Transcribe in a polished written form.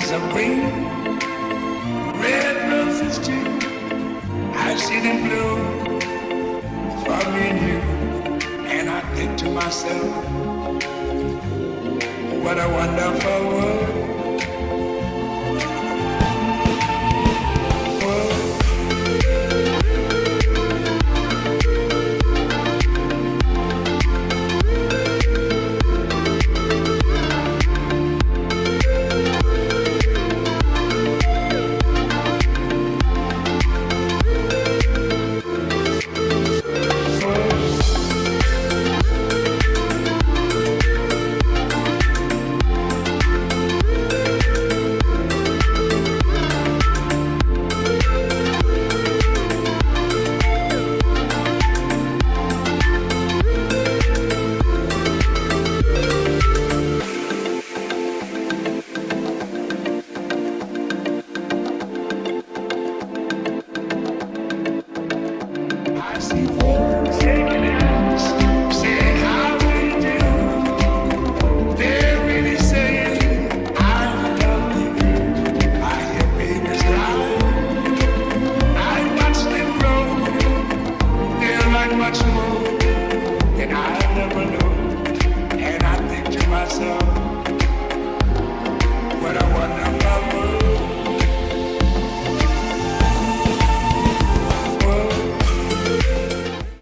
roses of green, red roses too. I see them bloom for me and you. And I think to myself, what a wonderful world.